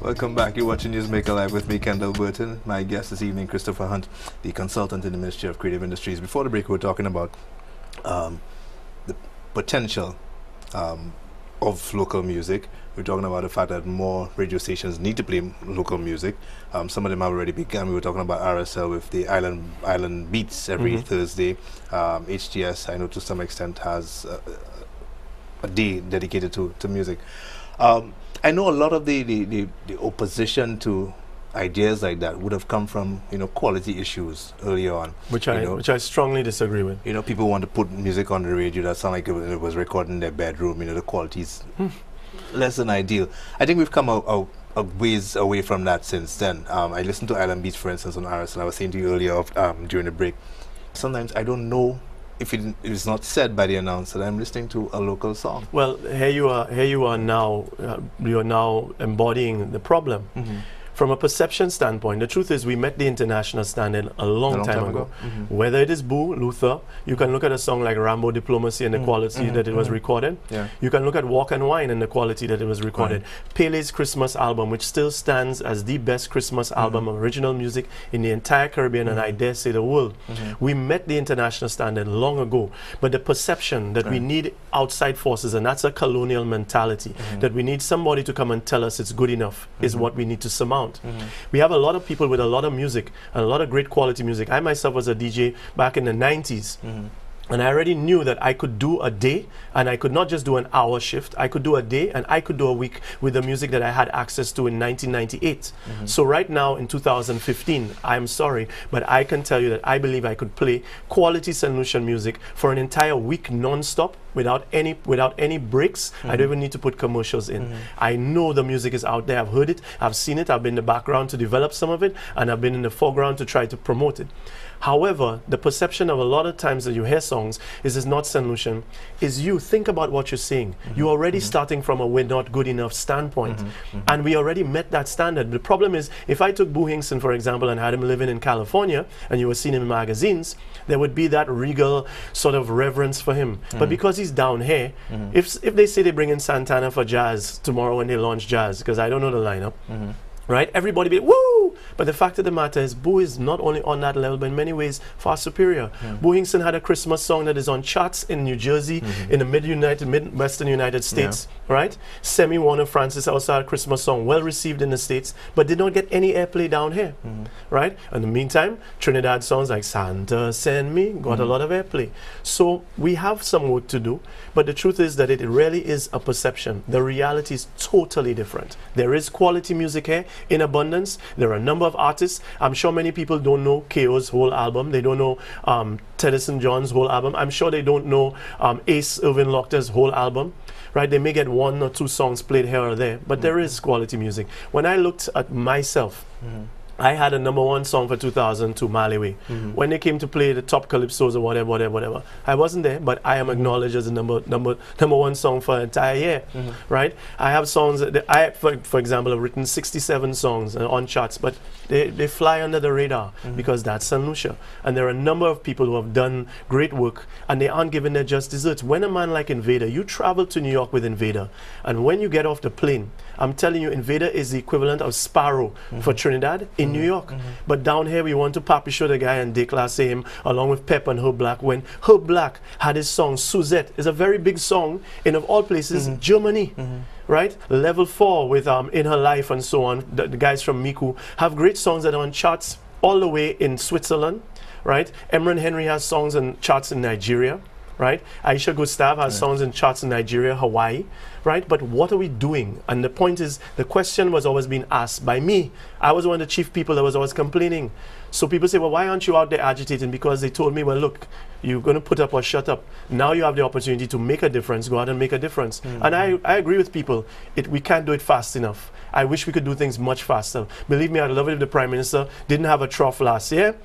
Welcome back. You're watching Newsmaker Live with me, Kendall Burton. My guest this evening, Christopher Hunt, the consultant in the Ministry of Creative Industries. Before the break, we were talking about the potential of local music. We're talking about the fact that more radio stations need to play local music. Some of them have already begun. We were talking about RSL with the Island Beats every Thursday. HTS, I know to some extent, has a day dedicated to music. I know a lot of the opposition to ideas like that would have come from quality issues earlier on, which I strongly disagree with. People want to put music on the radio that sound like it was recorded in their bedroom. The quality's less than ideal. I think we've come a ways away from that since then. I listened to Island Beats, for instance, on RS, and I was saying to you earlier during the break. Sometimes I don't know if it is not said by the announcer that I'm listening to a local song. Well, here you are now. You are now embodying the problem. From a perception standpoint, the truth is we met the international standard a long time ago. Whether it is Boo, Luther, you can look at a song like Rambo Diplomacy and the quality that it was recorded. You can look at Walk and Wine and the quality that it was recorded. Pele's Christmas album, which still stands as the best Christmas album of original music in the entire Caribbean and I dare say the world. We met the international standard long ago, but the perception that we need outside forces, and that's a colonial mentality, that we need somebody to come and tell us it's good enough, is what we need to surmount. We have a lot of people with a lot of music and a lot of great quality music. I myself was a DJ back in the 90s. And I already knew that I could do a day, and I could not just do an hour shift. I could do a day, and I could do a week with the music that I had access to in 1998. So right now, in 2015, I'm sorry, but I can tell you that I believe I could play quality St. Lucian music for an entire week non-stop without any breaks. I don't even need to put commercials in. I know the music is out there. I've heard it. I've seen it. I've been in the background to develop some of it, and I've been in the foreground to try to promote it. However, the perception of a lot of times that you hear songs is it's not St. Lucian, is you think about what you're saying. You're already starting from a we're not good enough standpoint. And we already met that standard. The problem is, if I took Boo Hinkson, for example, and had him living in California, and you were seeing him in magazines, there would be that regal sort of reverence for him. But because he's down here, if they say they bring in Santana for jazz tomorrow when they launch jazz, because I don't know the lineup, right? Everybody be woo! But the fact of the matter is, Boo is not only on that level, but in many ways far superior. Boo Hinkson had a Christmas song that is on charts in New Jersey, in the Midwestern United States, right? Semi Warner Francis also had a Christmas song, well received in the States, but did not get any airplay down here, right? In the meantime, Trinidad songs like Santa Send Me got a lot of airplay. So we have some work to do, but the truth is that it really is a perception. The reality is totally different. There is quality music here in abundance. There are a number of artists. I'm sure many people don't know KO's whole album. They don't know Teddyson John's whole album. I'm sure they don't know Ace Irvin Lochter's whole album. Right? They may get one or two songs played here or there, but there is quality music. When I looked at myself, I had a #1 song for 2002, Maliwe. When they came to play the top calypsos or whatever, I wasn't there, but I am acknowledged as a number one song for an entire year, right? I have songs that I, for example, have written 67 songs on charts, but they fly under the radar because that's St. Lucia. And there are a number of people who have done great work, and they aren't given their just desserts. When a man like Invader, you travel to New York with Invader, and when you get off the plane, I'm telling you, Invader is the equivalent of Sparrow for Trinidad in New York. But down here, we want to Papi Show the guy and declasse him along with Pep and Herb Black. When Herb Black had his song Suzette, is a very big song in, of all places, Germany. Right? Level 4 with In Her Life and so on. The guys from Miku have great songs that are on charts all the way in Switzerland. Right? Emran Henry has songs and charts in Nigeria. Right? Aisha Gustav has songs and charts in Nigeria, Hawaii. Right? But what are we doing? And the point is, the question was always being asked by me. I was one of the chief people that was always complaining. So people say, well, why aren't you out there agitating? Because they told me, well, look, you're going to put up or shut up. Now you have the opportunity to make a difference. Go out and make a difference. And I agree with people. We can't do it fast enough. I wish we could do things much faster. Believe me, I'd love it if the Prime Minister didn't have a trough last year.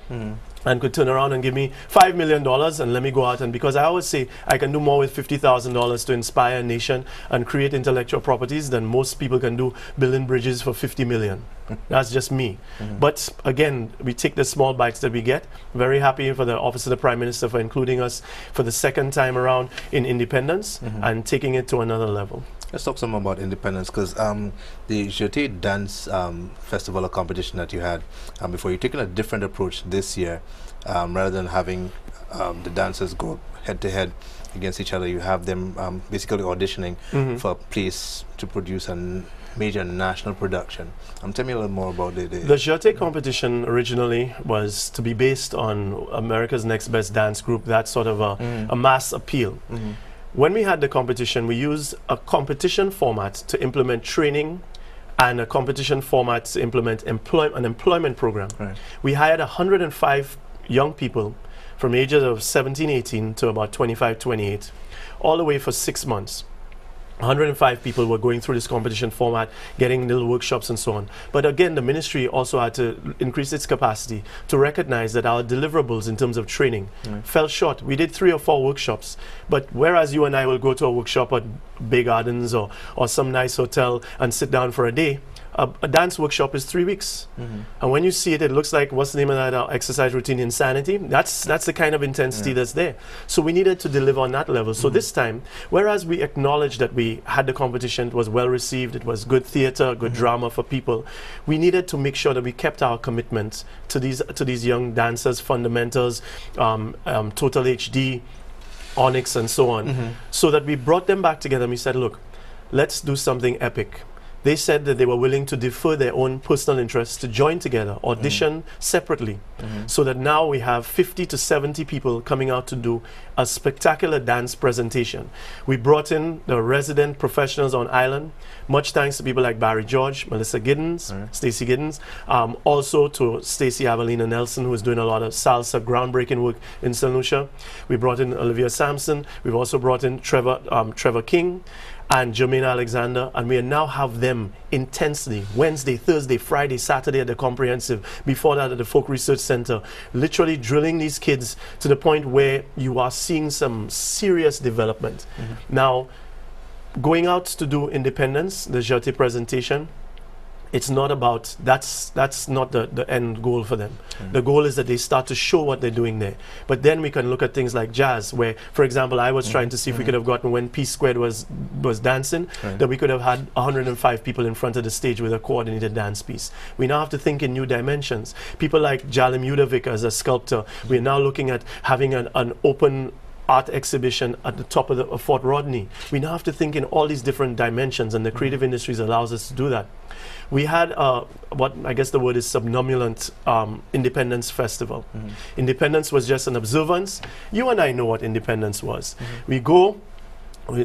and could turn around and give me $5 million and let me go out. And because I always say I can do more with $50,000 to inspire a nation and create intellectual properties than most people can do building bridges for 50 million. That's just me. But again, we take the small bites that we get. Very happy for the Office of the Prime Minister for including us for the second time around in independence and taking it to another level. Let's talk some more about independence, because the Jeté Dance Festival or competition that you had before, you're taking a different approach this year. Rather than having the dancers go head-to-head against each other, you have them basically auditioning for a place to produce a major national production. Tell me a little more about it. The Jeté competition originally was to be based on America's Next Best Dance Group, that sort of a mass appeal. When we had the competition, we used a competition format to implement training and a competition format to implement an employment program. Right. We hired 105 young people from ages of 17, 18 to about 25, 28, all the way for 6 months. 105 people were going through this competition format, getting little workshops and so on. But again, the ministry also had to increase its capacity to recognize that our deliverables in terms of training fell short. We did 3 or 4 workshops, but whereas you and I will go to a workshop at Bay Gardens or some nice hotel and sit down for a day, a dance workshop is 3 weeks. And when you see it, it looks like, what's the name of that exercise routine? Insanity. That's the kind of intensity that's there. So we needed to deliver on that level. So this time, whereas we acknowledged that we had the competition, it was well received, it was good theater, good drama for people, we needed to make sure that we kept our commitment to these young dancers, fundamentals, Total HD, Onyx, and so on, so that we brought them back together and we said, look, let's do something epic. They said that they were willing to defer their own personal interests to join together, audition separately, so that now we have 50 to 70 people coming out to do a spectacular dance presentation. We brought in the resident professionals on island, much thanks to people like Barry George, Melissa Giddens, Stacey Giddens, also to Stacey Avelina Nelson, who is doing a lot of salsa groundbreaking work in St. Lucia. We brought in Olivia Sampson. We've also brought in Trevor King and Jermaine Alexander, and we now have them intensely Wednesday, Thursday, Friday, Saturday at the Comprehensive, before that at the Folk Research Center, literally drilling these kids to the point where you are seeing some serious development. Now, going out to do independence, the Jeté presentation, it's not about, that's not the end goal for them. The goal is that they start to show what they're doing there. But then we can look at things like jazz, where, for example, I was trying to see if we could have gotten, when P Squared was dancing, that we could have had 105 people in front of the stage with a coordinated dance piece. We now have to think in new dimensions. People like Jalim Yudovic as a sculptor, we're now looking at having an open art exhibition at the top of Fort Rodney. We now have to think in all these different dimensions, and the creative industries allows us to do that. We had what I guess the word is somnambulant Independence Festival. Independence was just an observance. You and I know what independence was. We go,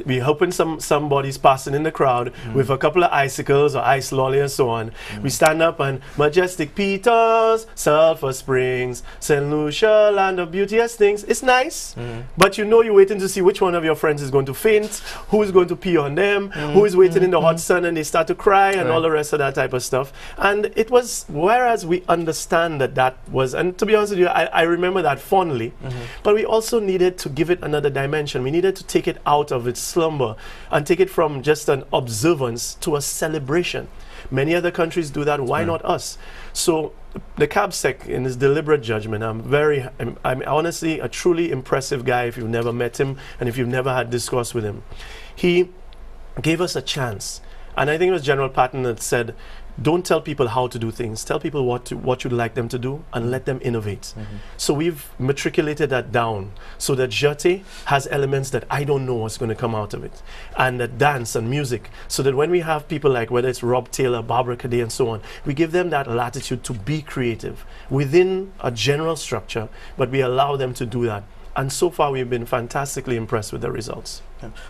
we hoping somebody's passing in the crowd with a couple of icicles or ice lolly and so on. We stand up and Majestic Peters, Sulphur Springs, St. Lucia, land of beauteous things. It's nice, but you know you're waiting to see which one of your friends is going to faint, who is going to pee on them, who is waiting in the hot sun and they start to cry and all the rest of that type of stuff. And it was, whereas we understand that was, and to be honest with you, I remember that fondly, but we also needed to give it another dimension. We needed to take it out of its slumber and take it from just an observance to a celebration. Many other countries do that. Why not us? So the CABSEC, in his deliberate judgment, I'm honestly a truly impressive guy if you've never met him and if you've never had discourse with him. He gave us a chance. And I think it was General Patton that said, don't tell people how to do things. Tell people what you'd like them to do and let them innovate. So we've matriculated that down so that Jeté has elements that I don't know what's going to come out of it. And that dance and music, so that when we have people like, whether it's Rob Taylor, Barbara Cadet and so on, we give them that latitude to be creative within a general structure, but we allow them to do that. And so far we've been fantastically impressed with the results.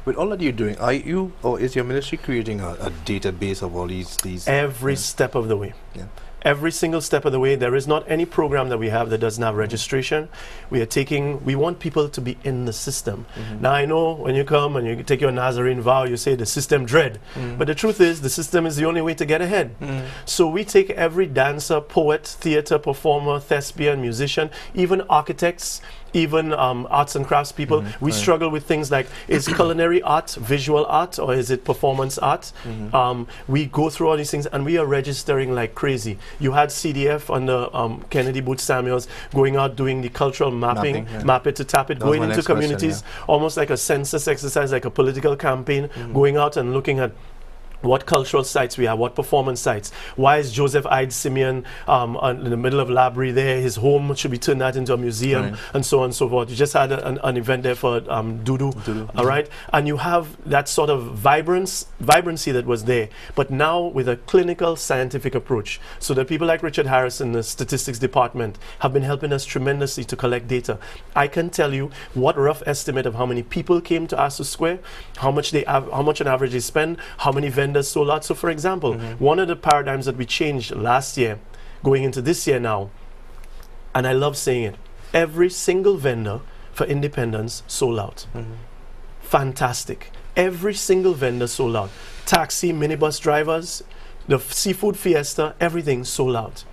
With all that you're doing, are you, or is your ministry creating a database of all these? Every step of the way. every single step of the way. There is not any program that we have that doesn't have registration. We want people to be in the system. Now, I know when you come and you take your Nazarene vow, you say the system dread. But the truth is, the system is the only way to get ahead. So we take every dancer, poet, theater performer, thespian, musician, even architects, even arts and crafts people. We struggle with things like, is culinary art visual art or is it performance art? We go through all these things and we are registering like crazy. You had CDF under Kennedy Booth Samuels going out doing the cultural mapping, map it to tap it, going into communities, almost like a census exercise, like a political campaign, going out and looking at what cultural sites we have, what performance sites. Why is Joseph Ide Simeon in the middle of Labrie there? His home should be turned that into a museum, and so on and so forth. You just had an event there for Dudu. All right? And you have that sort of vibrancy that was there, but now with a clinical scientific approach. So that people like Richard Harris in the statistics department have been helping us tremendously to collect data. I can tell you what rough estimate of how many people came to Asu Square, how much on average they spend, how many vendors sold out. So for example, one of the paradigms that we changed last year, going into this year now, and I love saying it, every single vendor for independence sold out. Fantastic. Every single vendor sold out. Taxi, minibus drivers, the seafood fiesta, everything sold out.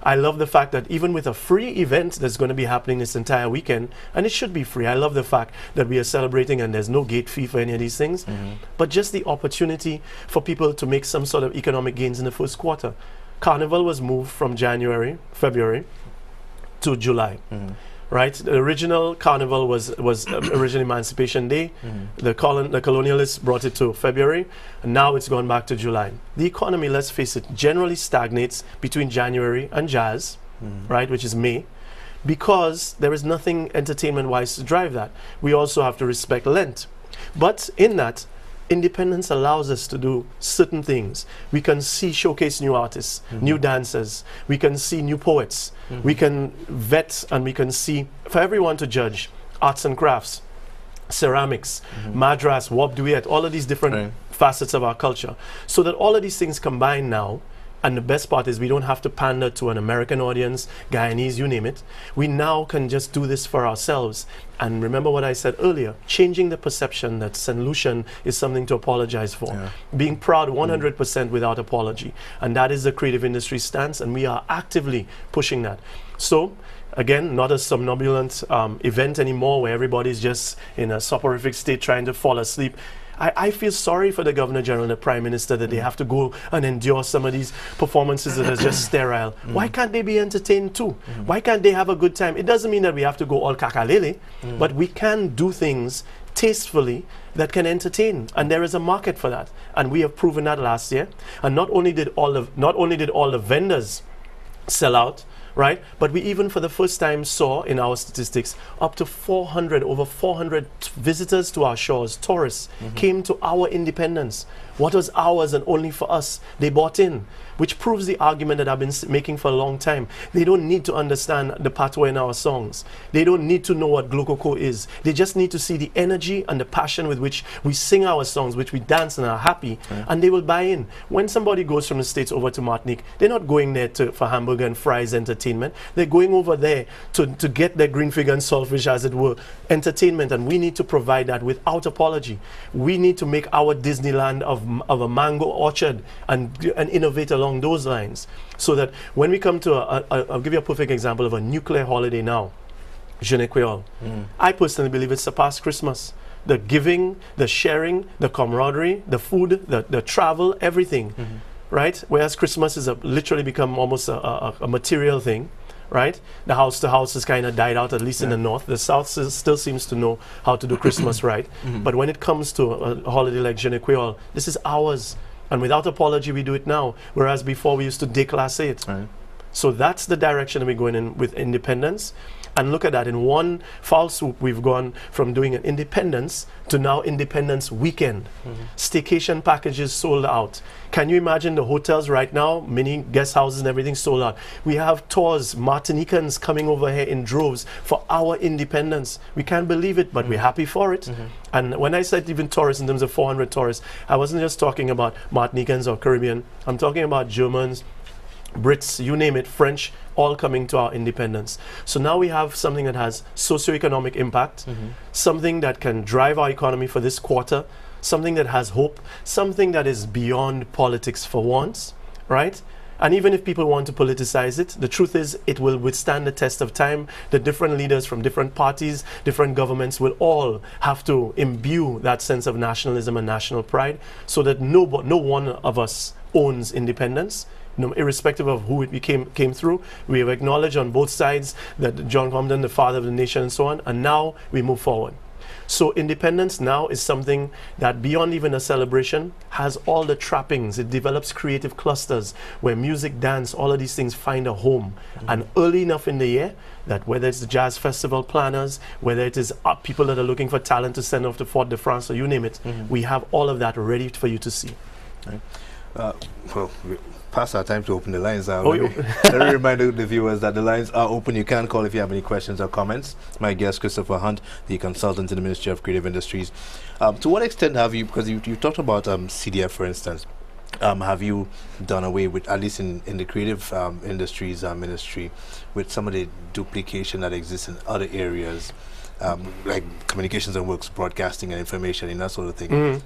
I love the fact that even with a free event that's going to be happening this entire weekend, and it should be free. I love the fact that we are celebrating and there's no gate fee for any of these things, but just the opportunity for people to make some sort of economic gains in the first quarter. Carnival was moved from February to July. Right? The original Carnival was originally Emancipation Day. The colonialists brought it to February, and now it's gone back to July. The economy, let's face it, generally stagnates between January and Jazz, right, which is May, because there is nothing entertainment-wise to drive that. We also have to respect Lent. But in that, independence allows us to do certain things. We can showcase new artists, new dancers. We can see new poets. We can vet and we can see, for everyone to judge, arts and crafts, ceramics, madras, wop duet, all of these different facets of our culture. So that all of these things combine now. And the best part is we don't have to pander to an American audience, Guyanese, you name it. We now can just do this for ourselves. And remember what I said earlier, changing the perception that St. Lucian is something to apologize for. Being proud 100% without apology. And that is the creative industry stance, and we are actively pushing that. So, again, not a somnambulant event anymore where everybody's just in a soporific state trying to fall asleep. I feel sorry for the Governor General and the Prime Minister that they have to go and endure some of these performances that are just sterile. Why can't they be entertained too? Why can't they have a good time? It doesn't mean that we have to go all kakalele, but we can do things tastefully that can entertain, and there is a market for that, and we have proven that last year. And not only did all the vendors sell out, right? But we even for the first time saw in our statistics up to over 400 visitors to our shores, tourists, came to our independence. What was ours and only for us? They bought in, which proves the argument that I've been making for a long time. They don't need to understand the patois in our songs. They don't need to know what Glokoko is. They just need to see the energy and the passion with which we sing our songs, which we dance and are happy, and they will buy in. When somebody goes from the States over to Martinique, they're not going there for hamburger and fries entertainment. They're going over there to get their green fig and saltfish, as it were, entertainment, and we need to provide that without apology. We need to make our Disneyland of a mango orchard and innovate along those lines, so that when we come to I'll give you a perfect example of a nuclear holiday now, Je ne Creole. I personally believe it surpassed Christmas. The giving, the sharing, the camaraderie, the food, the travel, everything, right? Whereas Christmas is literally become almost a material thing. Right? The house to house has kind of died out, at least in the north. The south still seems to know how to do Christmas right. But when it comes to a holiday like Je ne Creole, this is ours. And without apology, we do it now. Whereas before, we used to déclasse it. So that's the direction we're going in with independence. And look at that, in one foul swoop, we've gone from doing an independence to now Independence Weekend. Staycation packages sold out. Can you imagine the hotels right now, many guest houses and everything sold out. We have tours, Martinicans coming over here in droves for our independence. We can't believe it, but we're happy for it. And when I said even tourists, in terms of 400 tourists, I wasn't just talking about Martinicans or Caribbean. I'm talking about Germans, Brits, you name it, French, all coming to our independence. So now we have something that has socioeconomic impact, something that can drive our economy for this quarter, something that has hope, something that is beyond politics for once, right? And even if people want to politicize it, the truth is it will withstand the test of time. The different leaders from different parties, different governments will all have to imbue that sense of nationalism and national pride so that no one of us owns independence. Irrespective of who it came through, we have acknowledged on both sides that John Compton, the father of the nation and so on, and now we move forward. So independence now is something that beyond even a celebration has all the trappings. It develops creative clusters where music, dance, all of these things find a home. And early enough in the year that whether it's the jazz festival planners, whether it is people that are looking for talent to send off to Fort de France or you name it, we have all of that ready for you to see. Right. Well, past our time to open the lines now. Let me remind the viewers that the lines are open. You can call if you have any questions or comments. My guest, Christopher Hunt, the consultant in the Ministry of Creative Industries. To what extent have you, because you talked about CDF, for instance, have you done away with, at least in the creative industries ministry, with some of the duplication that exists in other areas? Like communications and works, broadcasting and information and that sort of thing?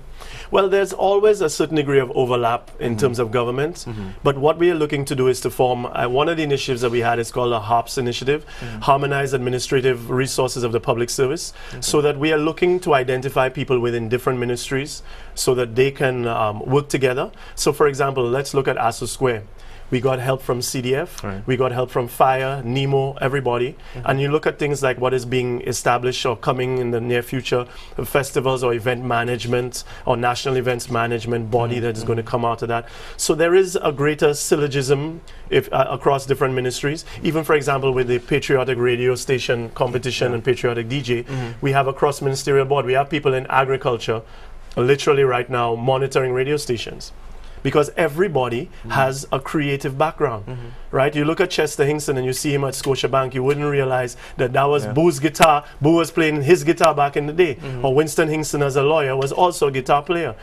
Well, there's always a certain degree of overlap in terms of government, but what we are looking to do is to form, one of the initiatives that we had is called a HARPS initiative, Harmonized Administrative Resources of the Public Service, so that we are looking to identify people within different ministries so that they can work together. So for example, let's look at ASU Square. We got help from CDF, we got help from Fire, NEMO, everybody. And you look at things like what is being established or coming in the near future, festivals or event management or national events management body that is going to come out of that. So there is a greater syllogism across different ministries. Even, for example, with the patriotic radio station competition and patriotic DJ, we have a cross-ministerial board. We have people in agriculture literally right now monitoring radio stations, because everybody has a creative background, right? You look at Chester Hingston and you see him at Scotiabank, you wouldn't realize that that was Boo's guitar. Boo was playing his guitar back in the day. Or Winston Hingston, as a lawyer, was also a guitar player.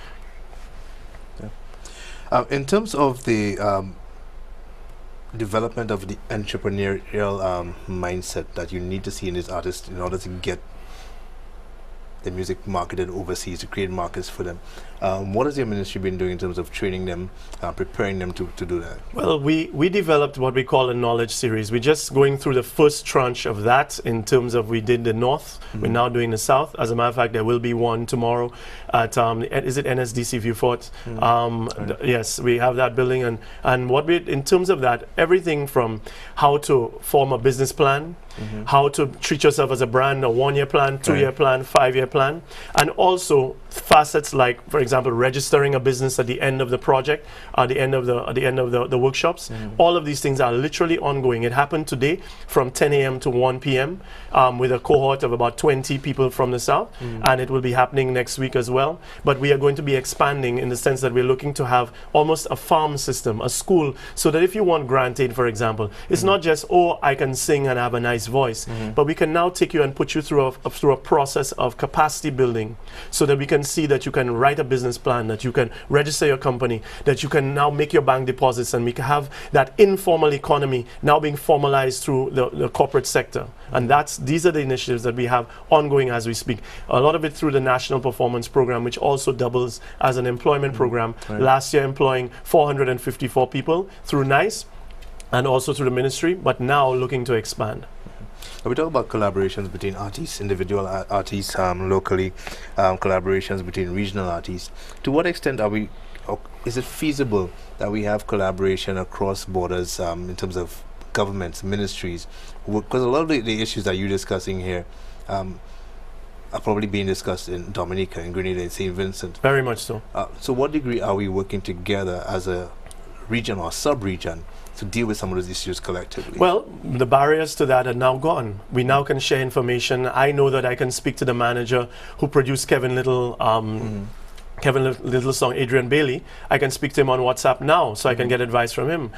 In terms of the development of the entrepreneurial mindset that you need to see in these artists in order to get the music marketed overseas, to create markets for them. What has your ministry been doing in terms of training them, preparing them to do that? Well, we developed what we call a knowledge series. We're just going through the first tranche of that in terms of we did the North, we're now doing the South. As a matter of fact, there will be one tomorrow at, is it NSDC Viewfort? Yes, we have that building. And what we, in terms of that, everything from how to form a business plan, how to treat yourself as a brand, a 1-year plan, 2-year plan, 5-year plan, and also facets like, for example, registering a business at the end of the project, at the end of the workshops. All of these things are literally ongoing. It happened today from 10 a.m. to 1 p.m. With a cohort of about 20 people from the South, and it will be happening next week as well. But we are going to be expanding in the sense that we're looking to have almost a farm system, a school, so that if you want grant aid, for example, it's not just, oh, I can sing and have a nice voice, but we can now take you and put you through a process of capacity building so that we can see that you can write a business plan, that you can register your company, that you can now make your bank deposits, and we can have that informal economy now being formalized through the corporate sector. And these are the initiatives that we have ongoing as we speak. A lot of it through the National Performance Program, which also doubles as an employment program. Last year employing 454 people through NICE and also through the ministry, but now looking to expand. We talk about collaborations between artists, individual artists locally, collaborations between regional artists. To what extent is it feasible that we have collaboration across borders in terms of governments, ministries? Because a lot of the issues that you're discussing here are probably being discussed in Dominica, in Grenada, in St. Vincent. Very much so. So what degree are we working together as a region or sub-region to deal with some of those issues collectively? Well, the barriers to that are now gone. We now can share information. I know that I can speak to the manager who produced Kevin Little Kevin Little song, Adrian Bailey, I can speak to him on WhatsApp now, so I can get advice from him.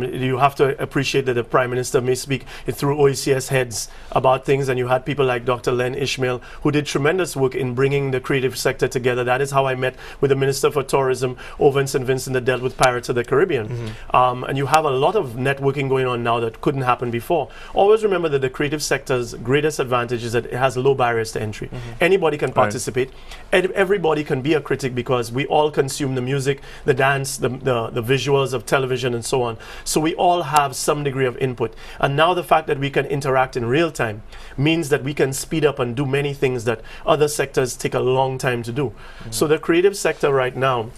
You have to appreciate that the Prime Minister may speak through OECS heads about things, and you had people like Dr. Len Ishmael, who did tremendous work in bringing the creative sector together. That is how I met with the Minister for Tourism over in St. Vincent that dealt with Pirates of the Caribbean. And you have a lot of networking going on now that couldn't happen before. Always remember that the creative sector's greatest advantage is that it has low barriers to entry. Anybody can participate. Everybody can be a critic because we all consume the music, the dance, the visuals of television and so on. So we all have some degree of input. And now the fact that we can interact in real time means that we can speed up and do many things that other sectors take a long time to do. So the creative sector right now,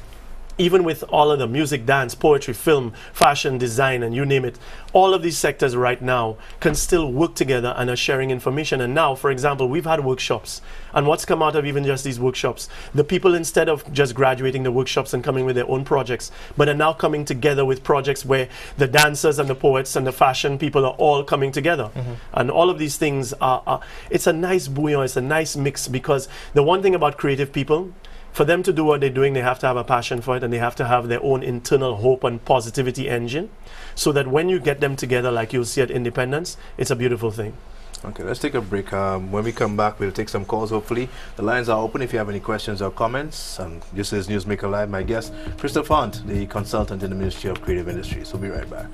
even with all of the music, dance, poetry, film, fashion, design, and you name it, all of these sectors right now can still work together and are sharing information. And now, for example, we've had workshops. And what's come out of even just these workshops? The people, instead of just graduating the workshops and coming with their own projects, but are now coming together with projects where the dancers and the poets and the fashion people are all coming together. And all of these things it's a nice bouillon, it's a nice mix, because the one thing about creative people, for them to do what they're doing, they have to have a passion for it, and they have to have their own internal hope and positivity engine, so that when you get them together, like you'll see at Independence, it's a beautiful thing. Okay, let's take a break. When we come back, we'll take some calls, hopefully. The lines are open if you have any questions or comments. This is Newsmaker Live. My guest, Christopher Hunt, the consultant in the Ministry of Creative Industries. We'll be right back.